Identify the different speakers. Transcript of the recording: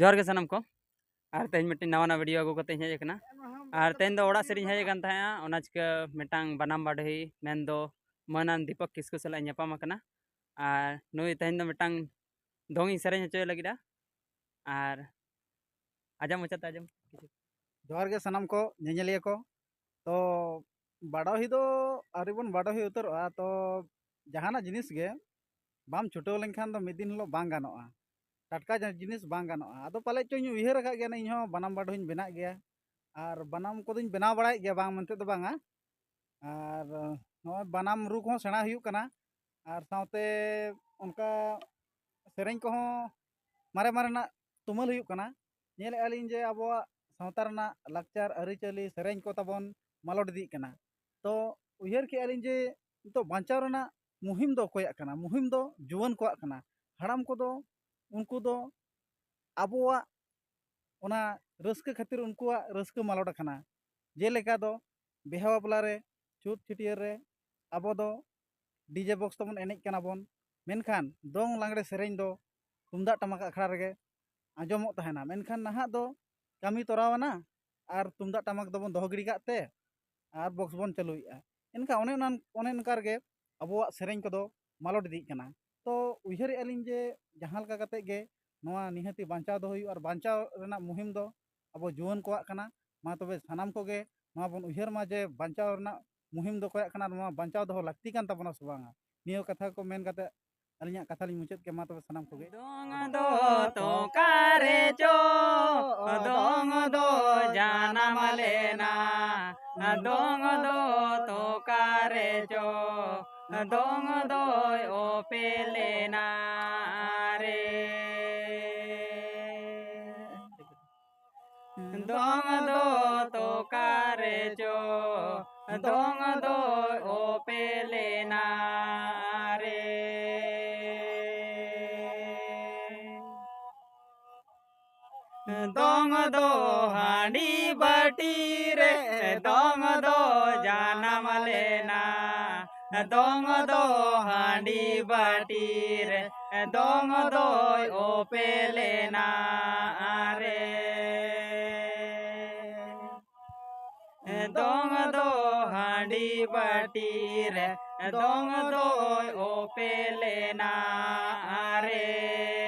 Speaker 1: जोहार के सनम को और तेज मिट्टी नवा नवा वीडियो अगू करते हेज कना और तेज दो ओड़ा सेरिंग हेज कान थाया ओना चिका मिटांग बनाम बाढ़ही मेन दो मनान दीपक किस्कु सला ᱧᱟᱯᱟᱢ ᱟᱠᱟᱱᱟ और नुई तेज दो मिटांग दोंगी सेरेंग हचोय लगिदा और आजम मुचाते आजम
Speaker 2: जोहार के सनम को ñeñeliya को तो बाडोही दो आरी बन बाडोही उतरोआ तो जहाना जिनिस गे बाम छुटो लेनखान दो मिद दिन हिलो बांग गानोआ टटका जिनिस बांग गानोआ आदो पाले चोñ उयहर आका गया इᱧ हो बनाम बाडोहिñ बेना गया और बनाम कोदिñ बेनाव बड़ाय गया बांग मनते दो बांगा और नोय बनाम रू को सेणा हुयुग कना और सावते उनका सेरेñ को मारे मारेना तुमल हुयुग कना ñेल आलिñ जे आबोआ सावता रना लाकचार अरिचाली सेरेñ को ताबोन मालोट इदिग कना तो उयहर के आलिñ जे तो बांचाव रना मुहिम दो कोया कना मुहिम दो जुवन कोआ कना हाड़ाम को दो उनको दो आबोआ ओना रस्क खातिर उनको रस्क मालोट कना जेलेका दो बेहा बापला रे छूट छिटियर रे आबो दो डीजे बॉक्स तबन एनेज कना बोन मेनखान दोंग लांगड़े सेरेñ दो तुमदा टमाक अखड़ा रेगे आंजमोग तहना मेनखान नाहा दो कमी तोरावना और तुमदा टमाक दोबन दोह गिड़ी काते और बॉक्स बन चालुएगा इनका ओने नकार गे अबोआ सेरेñ को दो मालोट इदिग कना तो उयहर आलिñ जे जहां लका काते गे नोआ निहाती बांचाव दो हुयु और बांचाव रेना मुहिम दो अब जुवन कोआ कना मा तबे सानाम कोगे नोआ बन उयहर मा जे बांचाव रेना मुहिम दो कोया कना नोआ बांचाव दो लाक्ति कान ताबोना से बांगा नियो कथा को मेन काते अलिᱧᱟᱜ कथा लिᱧ मुचाद के मा तबे सानाम कोगे
Speaker 1: दोंग दो तो कारे चो दोंग दो जानम लेना दोंग दो तो कारे चो दोंग दो ओ पे लेना रे दोंग दो तो कारे चो दोंग दो ओ पे लेना रे दोंग दो हांडी बाटी रे दोंग दो जानम लेना दोंग दो हांडी बाटी रे दोंग दो ओ पे लेना रे दोंग दो हांडी बाटी रे दोंग दो ओ पे लेना रे